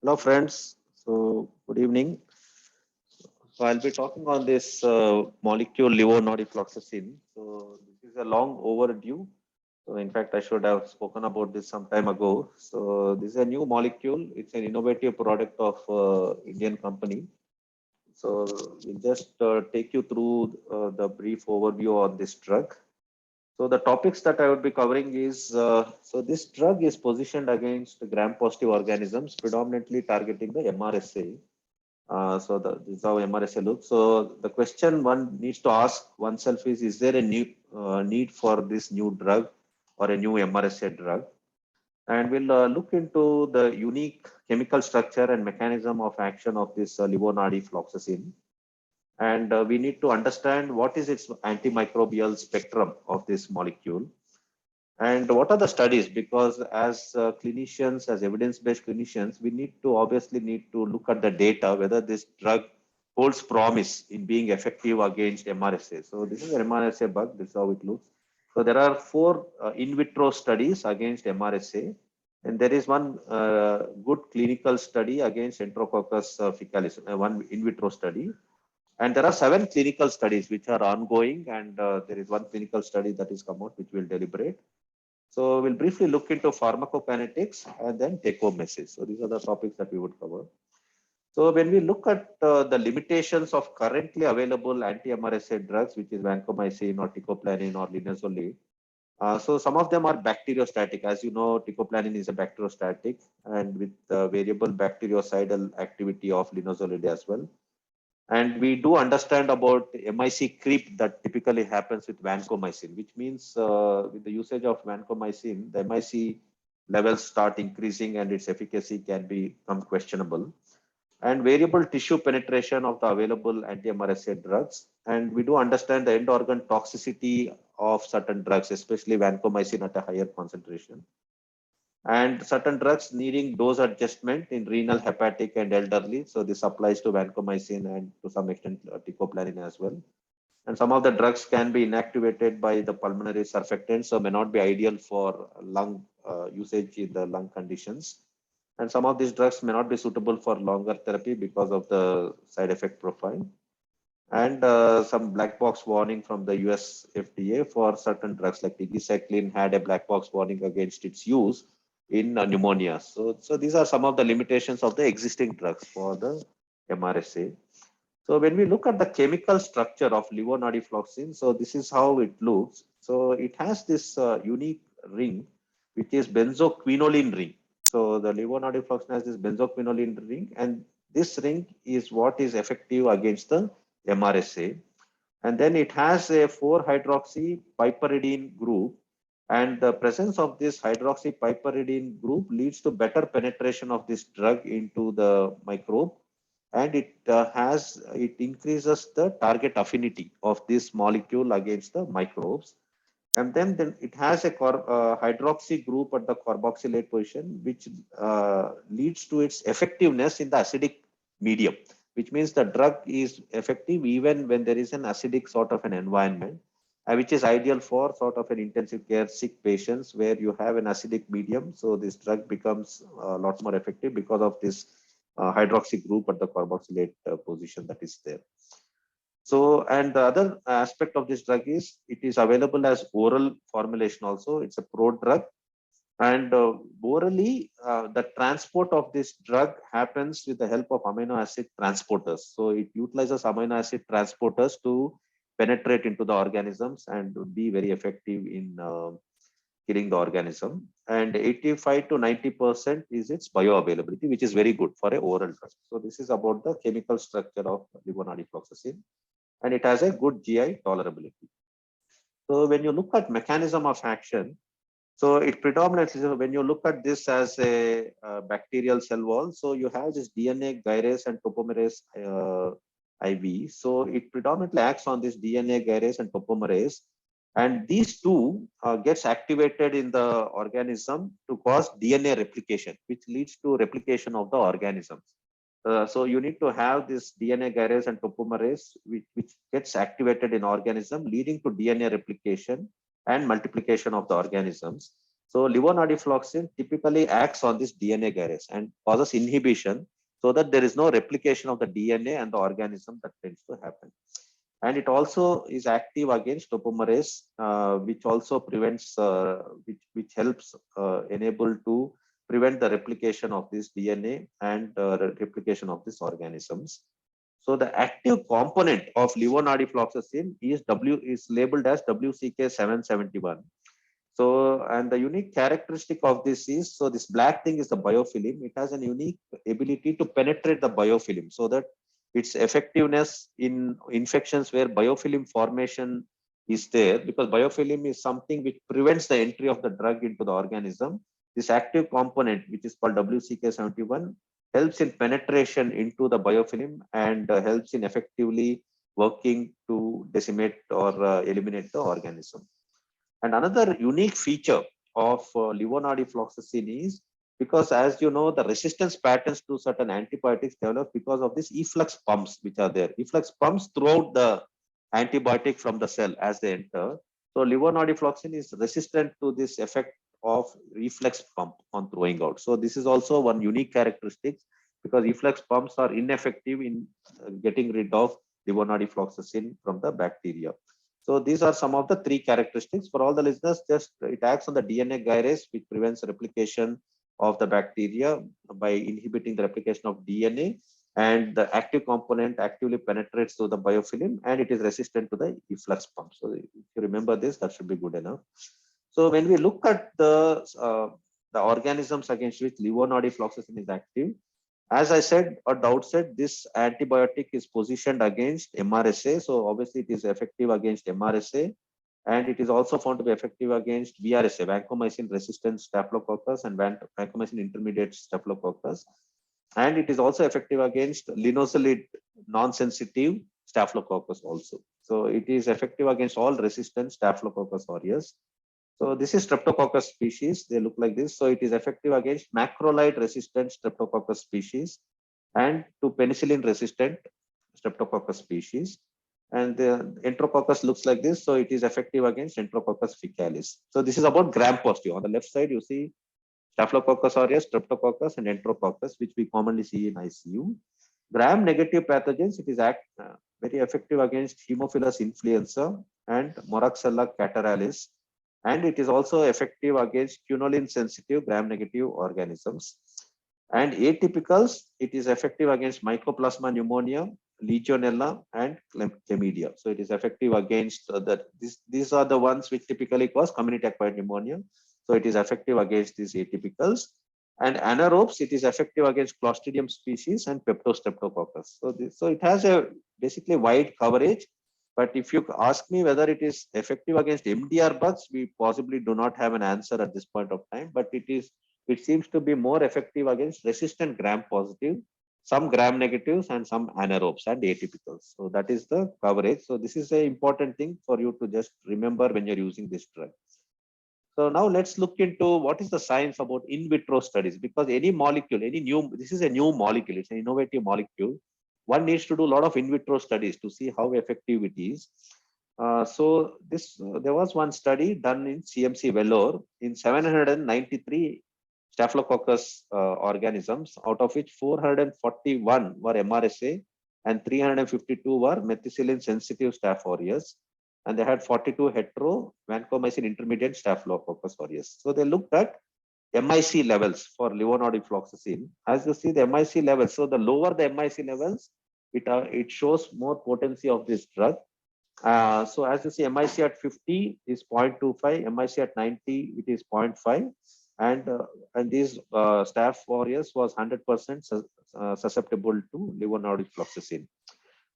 Hello, friends. So, good evening. So, I'll be talking on this molecule Levonadifloxacin. So, this is a long overdue. So, in fact, I should have spoken about this some time ago. So, this is a new molecule. It's an innovative product of Indian company. So, we'll just take you through the brief overview on this drug. So the topics that I would be covering is, so this drug is positioned against gram-positive organisms, predominantly targeting the MRSA. This is how MRSA looks. So the question one needs to ask oneself is there a new need for this new drug or a new MRSA drug? And we'll look into the unique chemical structure and mechanism of action of this levonadifloxacin. And we need to understand what is its antimicrobial spectrum of this molecule and what are the studies, because as clinicians, as evidence-based clinicians, we need to look at the data, whether this drug holds promise in being effective against MRSA. So this is an MRSA bug, this is how it looks. So there are four in vitro studies against MRSA, and there is one good clinical study against Enterococcus faecalis, one in vitro study. And there are 7 clinical studies which are ongoing, and there is one clinical study that is come out which will deliberate. So we'll briefly look into pharmacokinetics and then take home message. So these are the topics that we would cover. So when we look at the limitations of currently available anti-MRSA drugs, which is vancomycin or ticoplanin or linezolid, so some of them are bacteriostatic. As you know, ticoplanin is a bacteriostatic and with variable bactericidal activity of linezolid as well. And we do understand about MIC creep that typically happens with vancomycin, which means with the usage of vancomycin, the MIC levels start increasing and its efficacy can become questionable. And variable tissue penetration of the available anti-MRSA drugs. And we do understand the end organ toxicity of certain drugs, especially vancomycin at a higher concentration. And certain drugs needing dose adjustment in renal, hepatic, and elderly. So this applies to vancomycin and to some extent ticoplanin as well. And some of the drugs can be inactivated by the pulmonary surfactants, so may not be ideal for lung usage in the lung conditions. And some of these drugs may not be suitable for longer therapy because of the side effect profile. And some black box warning from the US FDA for certain drugs like tigecycline had a black box warning against its use in pneumonia. So these are some of the limitations of the existing drugs for the MRSA. So when we look at the chemical structure of levonadifloxacin, so this is how it looks. So it has this unique ring, which is benzoquinoline ring. So the levonadifloxacin has this benzoquinoline ring, and this ring is what is effective against the MRSA. And then it has a 4-hydroxy piperidine group, and the presence of this hydroxypiperidine group leads to better penetration of this drug into the microbe, and it increases the target affinity of this molecule against the microbes. And then it has a hydroxy group at the carboxylate position, which leads to its effectiveness in the acidic medium, which means the drug is effective even when there is an acidic sort of an environment, which is ideal for sort of an intensive care sick patients where you have an acidic medium. So this drug becomes a lot more effective because of this hydroxy group at the carboxylate position that is there. So, and the other aspect of this drug is it is available as oral formulation also. It's a prodrug. And orally, the transport of this drug happens with the help of amino acid transporters. So it utilizes amino acid transporters to penetrate into the organisms and be very effective in killing the organism. And 85 to 90% is its bioavailability, which is very good for a oral drug. So this is about the chemical structure of levonadifloxacin, and it has a good GI tolerability. So when you look at mechanism of action, so it predominantly, so when you look at this as a bacterial cell wall, so you have this DNA gyrase and topomerase IV. So it predominantly acts on this DNA gyrase and topomerase, and these two gets activated in the organism to cause DNA replication, which leads to replication of the organisms. So you need to have this DNA gyrase and topomerase, which gets activated in organism, leading to DNA replication and multiplication of the organisms. So levonadifloxacin typically acts on this DNA gyrase and causes inhibition so that there is no replication of the DNA and the organism that tends to happen. And it also is active against topomerase, which also prevents, which helps enable to prevent the replication of this DNA and replication of these organisms. So the active component of levonadifloxacin is labeled as WCK771. So, and the unique characteristic of this is, so this black thing is the biofilm. It has a unique ability to penetrate the biofilm so that its effectiveness in infections where biofilm formation is there, because biofilm is something which prevents the entry of the drug into the organism. This active component, which is called WCK71, helps in penetration into the biofilm and helps in effectively working to decimate or eliminate the organism. And another unique feature of levonadifloxacin is, because as you know, the resistance patterns to certain antibiotics develop because of these efflux pumps which are there. Efflux pumps throughout the antibiotic from the cell as they enter. So levonadifloxacin is resistant to this effect of reflex pump on throwing out. So this is also one unique characteristic, because efflux pumps are ineffective in getting rid of levonadifloxacin from the bacteria. So these are some of the three characteristics for all the listeners. Just it acts on the DNA gyrase, which prevents replication of the bacteria by inhibiting the replication of DNA, and the active component actively penetrates through the biofilm, and it is resistant to the efflux pump. So if you remember this, that should be good enough. So when we look at the organisms against which levonadifloxacin is active, as I said at the outset, this antibiotic is positioned against MRSA. So obviously it is effective against MRSA, and it is also found to be effective against VRSA, vancomycin resistant staphylococcus, and vancomycin intermediate staphylococcus. And it is also effective against linezolid non-sensitive staphylococcus also. So it is effective against all resistant staphylococcus aureus. So this is Streptococcus species. They look like this. So it is effective against macrolide resistant Streptococcus species and to penicillin resistant Streptococcus species. And the Enterococcus looks like this. So it is effective against Enterococcus faecalis. So this is about gram positive. On the left side, you see Staphylococcus aureus, Streptococcus, and Enterococcus, which we commonly see in ICU. Gram negative pathogens, it is very effective against Haemophilus influenza and Moraxella catarrhalis. And it is also effective against quinolin sensitive gram negative organisms. And atypicals, it is effective against Mycoplasma pneumonia, Legionella, and chlamydia. So it is effective against these are the ones which typically cause community acquired pneumonia. So it is effective against these atypicals. And anaerobes, it is effective against Clostridium species and Peptostreptococcus. So it has a basically wide coverage. But if you ask me whether it is effective against MDR bugs, we possibly do not have an answer at this point of time. But it seems to be more effective against resistant gram positive, some gram negatives, and some anaerobes and atypicals. So that is the coverage. So this is an important thing for you to just remember when you're using this drug. So now let's look into what is the science about in vitro studies, because any molecule, this is a new molecule, it's an innovative molecule. One needs to do a lot of in vitro studies to see how effective it is. So there was one study done in CMC Vellore in 793 Staphylococcus organisms, out of which 441 were MRSA and 352 were methicillin sensitive Staph aureus. And they had 42 hetero vancomycin intermediate Staphylococcus aureus. So they looked at MIC levels for levonadifloxacin. As you see the MIC levels, so the lower the MIC levels, it shows more potency of this drug. So as you see, MIC at 50 is 0.25, MIC at 90 it is 0.5, and these Staph aureus was 100% susceptible to levonadifloxacin.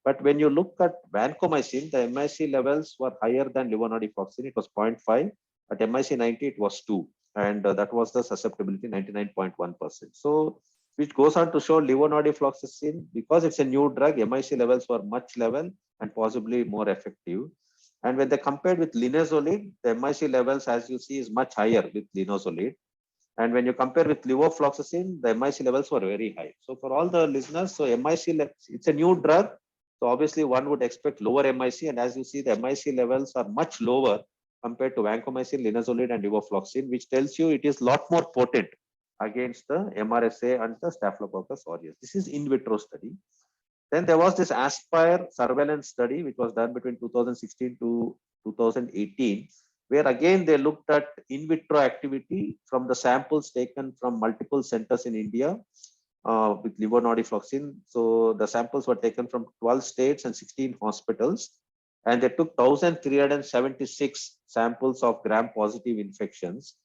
But when you look at vancomycin, the MIC levels were higher than levonadifloxacin. It was 0.5. At MIC 90, it was 2. And that was the susceptibility, 99.1%. So, which goes on to show levonadifloxacin, because it's a new drug, MIC levels were much level and possibly more effective. And when they compared with linezolid, the MIC levels, as you see, is much higher with linezolid. And when you compare with levofloxacin, the MIC levels were very high. So for all the listeners, so MIC, it's a new drug. So obviously one would expect lower MIC, and as you see, the MIC levels are much lower compared to vancomycin, linezolid, and levofloxacin, which tells you it is a lot more potent against the MRSA and the Staphylococcus aureus. This is in vitro study. Then there was this Aspire surveillance study, which was done between 2016 to 2018, where again they looked at in vitro activity from the samples taken from multiple centers in India with levonadifloxacin. So the samples were taken from 12 states and 16 hospitals, and they took 1,376 samples of gram-positive infections.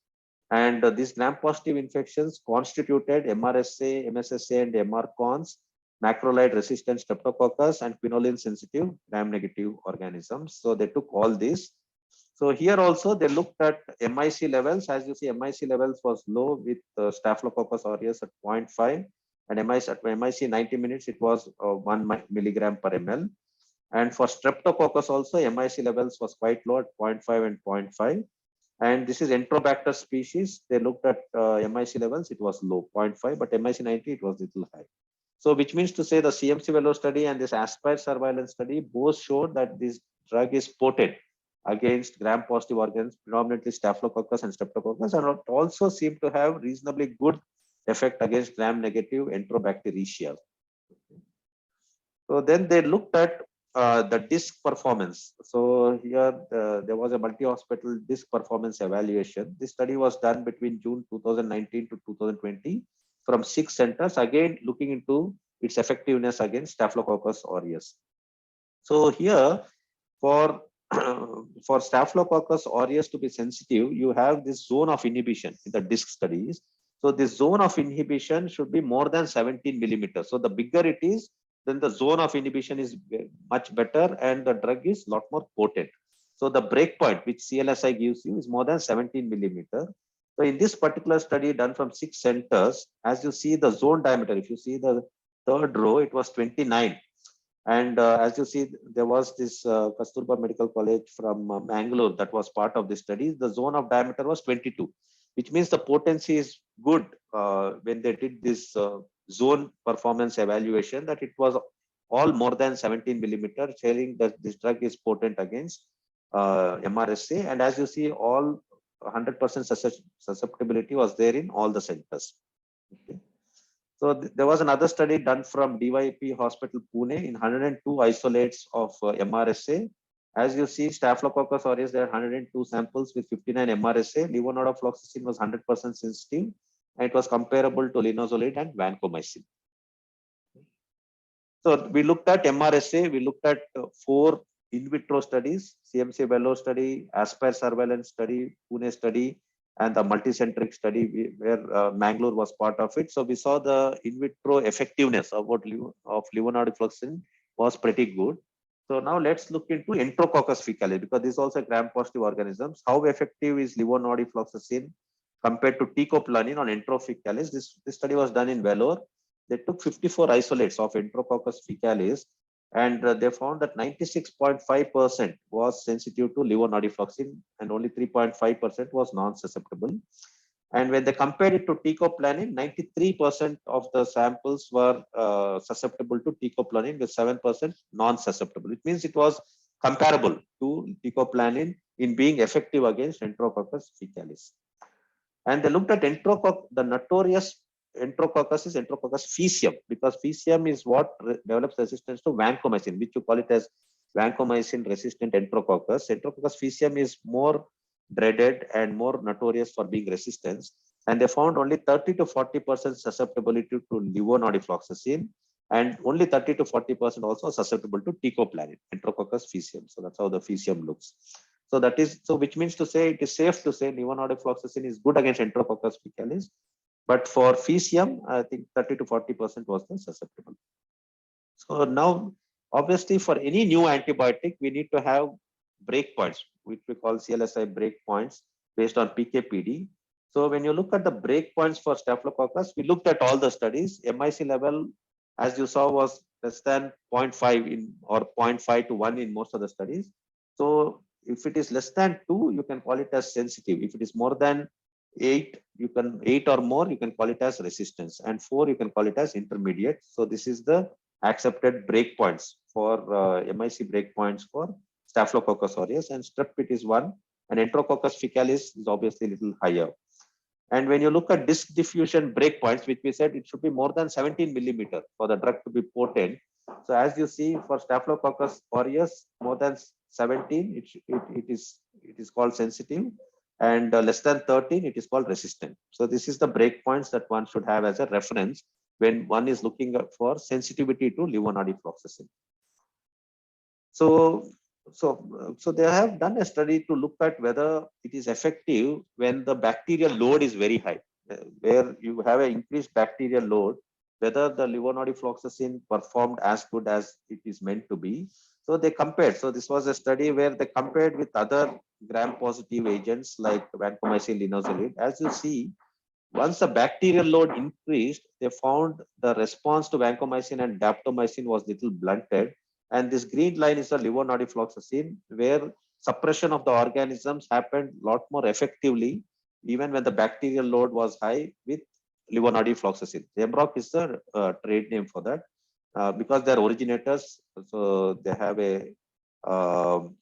And these gram-positive infections constituted MRSA, MSSA, and MRCons, macrolide resistant streptococcus, and quinoline sensitive gram-negative organisms. So they took all these. So here also they looked at MIC levels. As you see, MIC levels was low with Staphylococcus aureus at 0.5, and MIC 90 minutes it was 1 milligram per ml. And for Streptococcus also, MIC levels was quite low at 0.5 and 0.5. And this is Enterobacter species. They looked at MIC levels, it was low, 0.5, but MIC 90, it was little high. So which means to say the CMC Velo study and this Aspire surveillance study both showed that this drug is potent against gram-positive organisms, predominantly Staphylococcus and Streptococcus, and it also seemed to have reasonably good effect against gram-negative Enterobacteriaceae. So then they looked at the disc performance. So here there was a multi-hospital disc performance evaluation. This study was done between June 2019 to 2020 from 6 centers, again looking into its effectiveness against Staphylococcus aureus. So here for for Staphylococcus aureus to be sensitive, you have this zone of inhibition in the disc studies. So this zone of inhibition should be more than 17 millimeters. So the bigger it is, then the zone of inhibition is much better and the drug is a lot more potent. So the breakpoint which CLSI gives you is more than 17 millimeter. So in this particular study done from 6 centers, as you see the zone diameter, if you see the third row, it was 29. And as you see, there was this Kasturba Medical College from Mangalore that was part of the study. The zone of diameter was 22, which means the potency is good when they did this zone performance evaluation, that it was all more than 17 millimeter, showing that this drug is potent against MRSA. And as you see, all 100% susceptibility was there in all the centers. Okay. So there was another study done from DYP Hospital, Pune, in 102 isolates of MRSA. As you see, Staphylococcus aureus, there are 102 samples with 59 MRSA. Levonadifloxacin was 100% sensitive, and it was comparable to linezolid and vancomycin. So we looked at MRSA, we looked at 4 in vitro studies: CMC Velo study, Aspire surveillance study, Pune study, and the multicentric study where Mangalore was part of it. So we saw the in vitro effectiveness of levonadifloxacin was pretty good. So now let's look into Enterococcus faecalis, because this is also gram-positive organisms. How effective is levonadifloxacin compared to teicoplanin on Enterococcus faecalis? This study was done in Vellore. They took 54 isolates of Enterococcus faecalis, and they found that 96.5% was sensitive to levonadifloxacin and only 3.5% was non-susceptible. And when they compared it to teicoplanin, 93% of the samples were susceptible to teicoplanin with 7% non-susceptible. It means it was comparable to teicoplanin in being effective against Enterococcus faecalis. And they looked at the notorious Enterococcus is Enterococcus faecium, because faecium is what develops resistance to vancomycin, which you call it as vancomycin resistant Enterococcus. Enterococcus faecium is more dreaded and more notorious for being resistant, and they found only 30 to 40% susceptibility to levonadifloxacin, and only 30 to 40% also susceptible to teicoplanin, Enterococcus faecium. So that's how the faecium looks. So that is, so which means to say it is safe to say levonadifloxacin is good against Enterococcus faecalis. But for faecium, I think 30 to 40% was the susceptible. So now, obviously, for any new antibiotic, we need to have breakpoints, which we call CLSI breakpoints based on PK/PD. So when you look at the breakpoints for Staphylococcus, we looked at all the studies. MIC level, as you saw, was less than 0.5 in or 0.5 to 1 in most of the studies. So if it is less than 2, you can call it as sensitive. If it is more than 8, you can 8 or more, you can call it as resistance, and 4 you can call it as intermediate. So this is the accepted breakpoints for MIC breakpoints for Staphylococcus aureus, and strep it is 1 and Enterococcus faecalis is obviously a little higher. And when you look at disk diffusion breakpoints, which we said it should be more than 17 millimeter for the drug to be potent. So as you see, for Staphylococcus aureus, more than 17, it is called sensitive, and less than 13, it is called resistant. So this is the breakpoints that one should have as a reference when one is looking for sensitivity to levonadifloxacin. So they have done a study to look at whether it is effective when the bacterial load is very high, where you have an increased bacterial load, whether the levonadifloxacin performed as good as it is meant to be. So they compared. So this was a study where they compared with other gram-positive agents like vancomycin, linezolid. As you see, once the bacterial load increased, they found the response to vancomycin and daptomycin was little blunted. And this green line is the levonadifloxacin, where suppression of the organisms happened a lot more effectively, even when the bacterial load was high with levonadifloxacin. Zemroc is the trade name for that, because they're originators, so they have a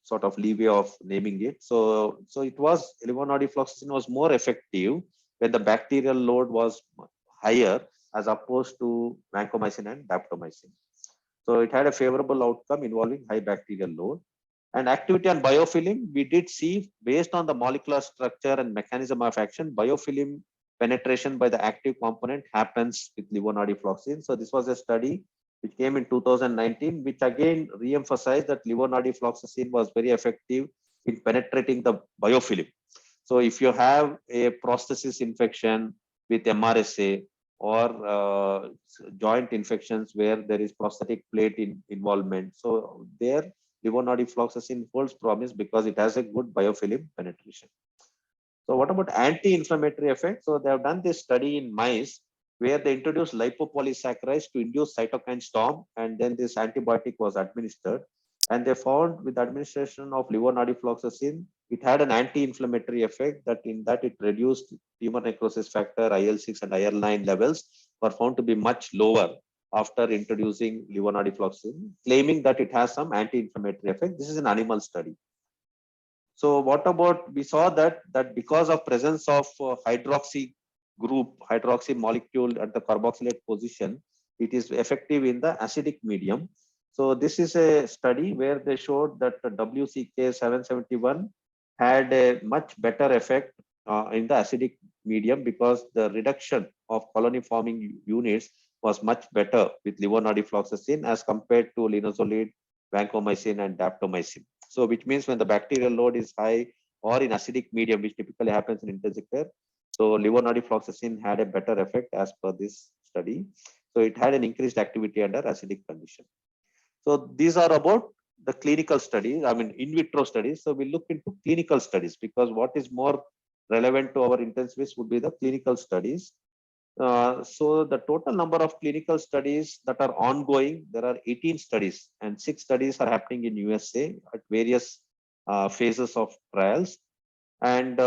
sort of leeway of naming it. So it was levonadifloxacin was more effective when the bacterial load was higher as opposed to vancomycin and daptomycin. So it had a favorable outcome involving high bacterial load. And activity on biofilm, we did see based on the molecular structure and mechanism of action, biofilm penetration by the active component happens with levonadifloxacin. So this was a study which came in 2019, which again re-emphasized that levonadifloxacin was very effective in penetrating the biofilm. So if you have a prosthesis infection with MRSA or joint infections where there is prosthetic plate involvement, so there levonadifloxacin holds promise because it has a good biofilm penetration. So what about anti-inflammatory effect? So they have done this study in mice where they introduced lipopolysaccharides to induce cytokine storm, and then this antibiotic was administered. And they found with administration of levonadifloxacin, it had an anti-inflammatory effect that it reduced tumor necrosis factor, IL-6 and IL-9 levels were found to be much lower after introducing levonadifloxacin, claiming that it has some anti-inflammatory effect. This is an animal study. So what about, we saw that because of presence of hydroxy molecule at the carboxylate position, it is effective in the acidic medium. So this is a study where they showed that the WCK771 had a much better effect in the acidic medium because the reduction of colony forming units was much better with levonadifloxacin as compared to linezolid, vancomycin and daptomycin. So which means when the bacterial load is high or in acidic medium, which typically happens in intensive care, so levonadifloxacin had a better effect as per this study. So it had an increased activity under acidic condition. So these are about the clinical studies, I mean in vitro studies. So we look into clinical studies because what is more relevant to our intensivists would be the clinical studies. So the total number of clinical studies that are ongoing, there are 18 studies and 6 studies are happening in USA at various phases of trials. And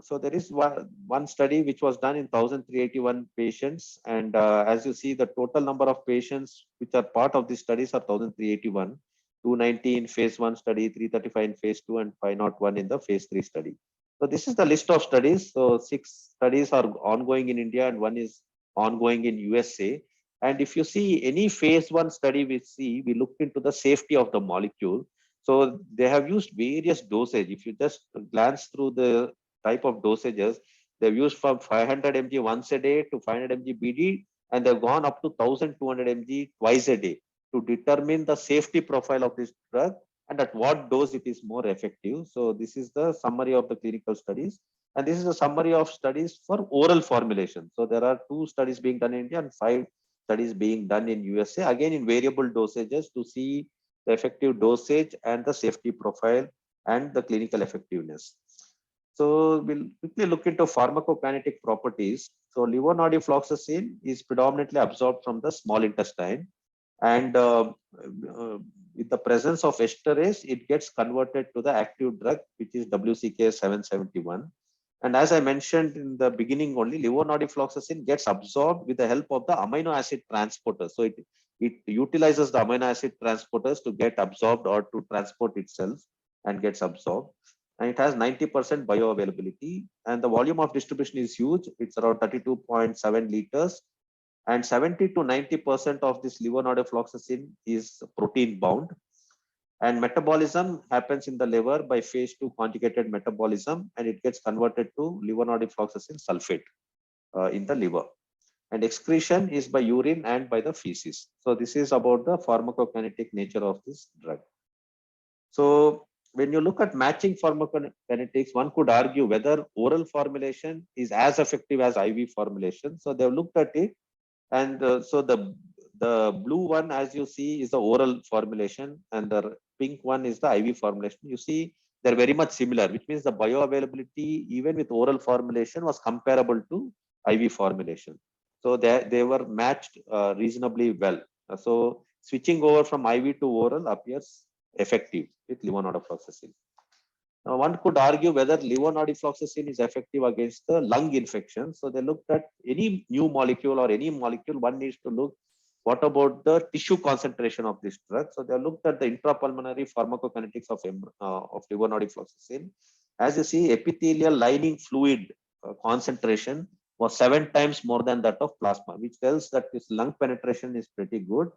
so there is one study which was done in 1,381 patients. And as you see, the total number of patients which are part of these studies are 1,381, 290 in phase 1 study, 335 in phase 2 and 501 in the phase 3 study. So this is the list of studies. So 6 studies are ongoing in India and 1 is ongoing in USA. And if you see any phase 1 study we looked into the safety of the molecule. So they have used various dosage. If you just glance through the type of dosages, they've used from 500 mg once a day to 500 mg BD, and they've gone up to 1200 mg twice a day to determine the safety profile of this drug and at what dose it is more effective. So this is the summary of the clinical studies. And this is a summary of studies for oral formulation. So there are 2 studies being done in India and 5 studies being done in USA, again in variable dosages to see the effective dosage and the safety profile and the clinical effectiveness. So we'll quickly look into pharmacokinetic properties. So levonadifloxacin is predominantly absorbed from the small intestine, and with the presence of esterase, it gets converted to the active drug, which is WCK771. And as I mentioned in the beginning only, levonadifloxacin gets absorbed with the help of the amino acid transporters. So it utilizes the amino acid transporters to get absorbed or to transport itself and gets absorbed. and it has 90% bioavailability, and the volume of distribution is huge. It's around 32.7 liters, and 70 to 90% of this levonadifloxacin is protein bound, and metabolism happens in the liver by phase 2 conjugated metabolism, and it gets converted to levonadifloxacin sulfate in the liver, and excretion is by urine and by the feces. So this is about the pharmacokinetic nature of this drug. So when you look at matching pharmacokinetics, one could argue whether oral formulation is as effective as IV formulation. So they've looked at it, and so the blue one, as you see, is the oral formulation, and the pink one is the IV formulation. You see, they're very much similar, which means the bioavailability, even with oral formulation, was comparable to IV formulation. So they were matched reasonably well. So switching over from IV to oral appears effective with levonadifloxacin. Now, one could argue whether levonadifloxacin is effective against the lung infection. So they looked at any new molecule or any molecule, one needs to look what about the tissue concentration of this drug. So they looked at the intrapulmonary pharmacokinetics of levonadifloxacin. As you see, epithelial lining fluid concentration was 7 times more than that of plasma, which tells that this lung penetration is pretty good.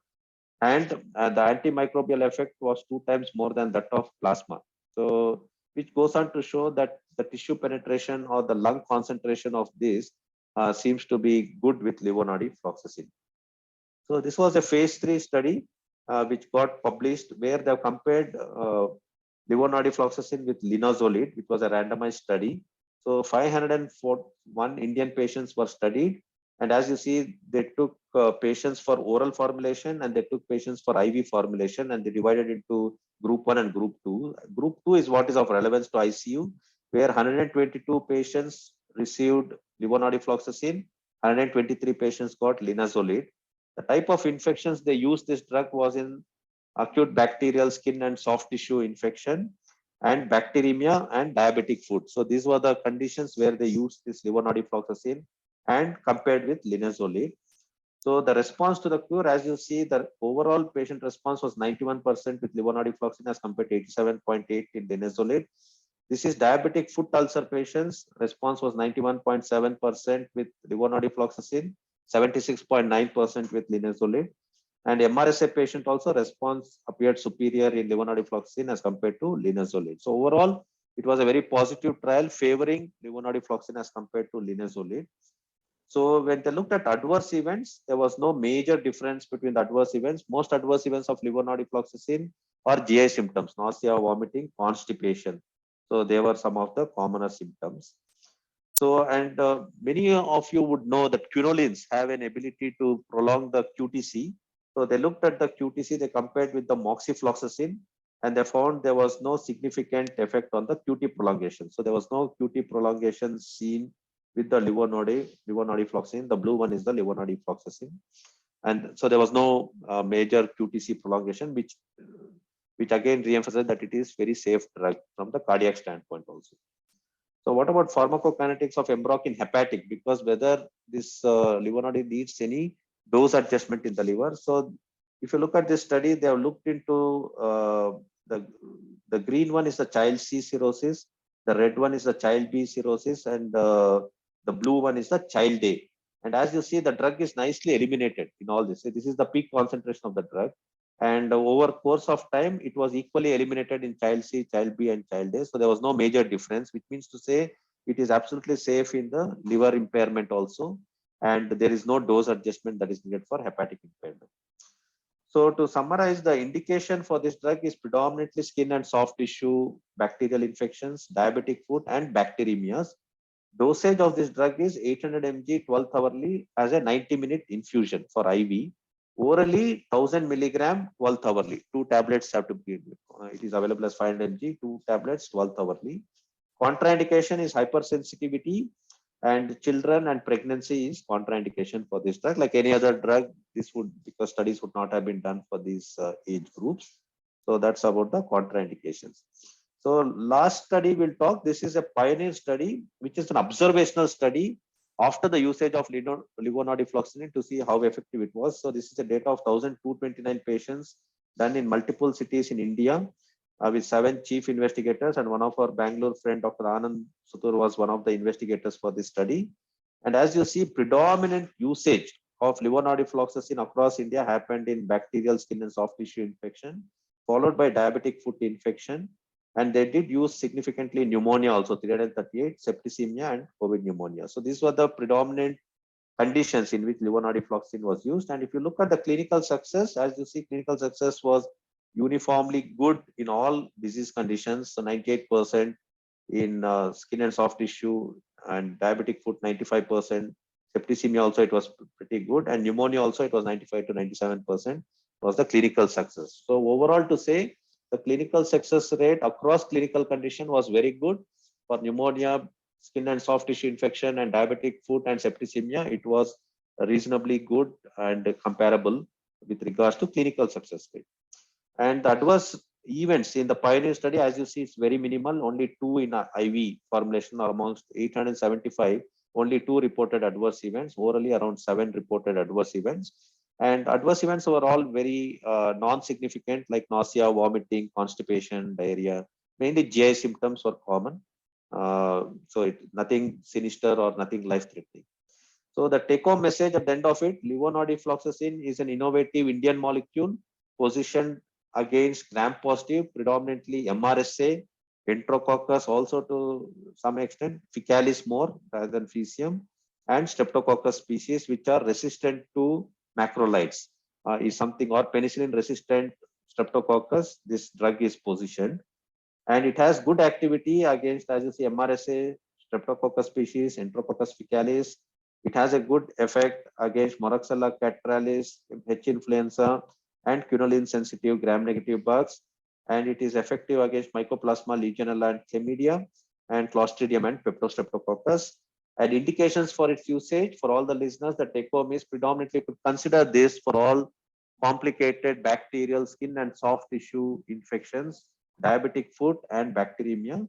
And the antimicrobial effect was 2 times more than that of plasma. So which goes on to show that the tissue penetration or the lung concentration of this seems to be good with levonadifloxacin. So this was a phase 3 study which got published, where they have compared levonadifloxacin with linezolid, which was a randomized study. So 541 Indian patients were studied, and as you see, they took patients for oral formulation and they took patients for IV formulation, and they divided into group 1 and group 2. Group 2 is what is of relevance to ICU, where 122 patients received levonadifloxacin, 123 patients got linezolid. The type of infections they used this drug was in acute bacterial skin and soft tissue infection, and bacteremia and diabetic foot. So these were the conditions where they used this levonadifloxacin and compared with linezolid. So the response to the cure, as you see, the overall patient response was 91% with levonadifloxacin as compared to 87.8 in linezolid. This is diabetic foot ulcer patients. Response was 91.7% with levonadifloxacin, 76.9% with linezolid. And MRSA patient also response appeared superior in levonadifloxacin as compared to linezolid. So overall, it was a very positive trial favoring levonadifloxacin as compared to linezolid. So when they looked at adverse events, there was no major difference between the adverse events. Most adverse events of levonadifloxacin are GI symptoms: nausea, vomiting, constipation. So they were some of the commoner symptoms. So, and many of you would know that quinolines have an ability to prolong the QTC. So they looked at the QTC, they compared with the moxifloxacin, and they found there was no significant effect on the QT prolongation. So there was no QT prolongation seen with the levonadifloxacin. The blue one is the levonadifloxacin. And so there was no major QTC prolongation, which again re-emphasizes that it is very safe drug from the cardiac standpoint also. So what about pharmacokinetics of Emroc in hepatic? Because whether this levonadifloxacin needs any dose adjustment in the liver. So if you look at this study, they have looked into the green one is the child C cirrhosis, the red one is the child B cirrhosis, and the blue one is the child A. And as you see, the drug is nicely eliminated in all this. So this is the peak concentration of the drug. And over course of time, it was equally eliminated in child C, child B, and child A. So there was no major difference, which means to say it is absolutely safe in the liver impairment also. And there is no dose adjustment that is needed for hepatic impairment. So to summarize, the indication for this drug is predominantly skin and soft tissue bacterial infections, diabetic foot, and bacteremias. Dosage of this drug is 800 mg 12th hourly as a 90-minute infusion for IV. Orally, 1000 milligram 12th hourly. 2 tablets have to be given. It is available as 500 mg, 2 tablets 12th hourly. Contraindication is hypersensitivity, and children and pregnancy is contraindication for this drug. Like any other drug, this would, because studies would not have been done for these age groups. So that's about the contraindications. So last study we'll talk, this is a pioneer study, which is an observational study after the usage of levonadifloxacin to see how effective it was. So this is a data of 1,229 patients done in multiple cities in India. with 7 chief investigators, and one of our Bangalore friend, Dr. Anand Sutur, was one of the investigators for this study. And as you see, predominant usage of levonadifloxacin across India happened in bacterial skin and soft tissue infection, followed by diabetic foot infection. And they did use significantly pneumonia also, 338, septicemia and COVID pneumonia. So these were the predominant conditions in which levonadifloxacin was used. And if you look at the clinical success, as you see, clinical success was uniformly good in all disease conditions. So 98% in skin and soft tissue, and diabetic foot 95%. Septicemia also it was pretty good, and pneumonia also it was 95 to 97% was the clinical success. So overall, to say the clinical success rate across clinical condition was very good. For pneumonia, skin and soft tissue infection, and diabetic foot and septicemia, it was reasonably good and comparable with regards to clinical success rate. And the adverse events in the pioneer study, as you see, it's very minimal. Only 2 in IV formulation, or amongst 875, only 2 reported adverse events. Orally, around 7 reported adverse events. And adverse events were all very non-significant, like nausea, vomiting, constipation, diarrhea. Mainly GI symptoms were common. So nothing sinister or nothing life-threatening. So the take-home message at the end of it, levonadifloxacin is an innovative Indian molecule positioned against gram-positive, predominantly MRSA, Enterococcus also to some extent, Faecalis more rather than Faecium, and Streptococcus species which are resistant to macrolides. Is something, or penicillin resistant Streptococcus, this drug is positioned. And it has good activity against, as you see, MRSA, Streptococcus species, Enterococcus faecalis. It has a good effect against Moraxella catarrhalis, H. influenza, and quinoline sensitive gram-negative bugs. And it is effective against Mycoplasma, Legionella, and Chlamydia, and Clostridium and Peptostreptococcus. And indications for its usage for all the listeners, the take home is predominantly to consider this for all complicated bacterial skin and soft tissue infections, diabetic foot, and bacteremia.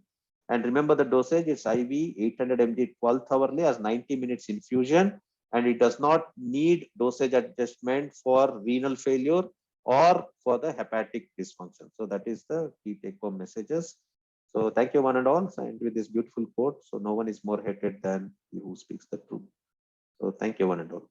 And remember the dosage is IV 800 mg 12th hourly as 90 minutes infusion, and it does not need dosage adjustment for renal failure or for the hepatic dysfunction. So that is the key take home messages. So thank you one and all. And with this beautiful quote, so no one is more hated than he who speaks the truth. So thank you one and all.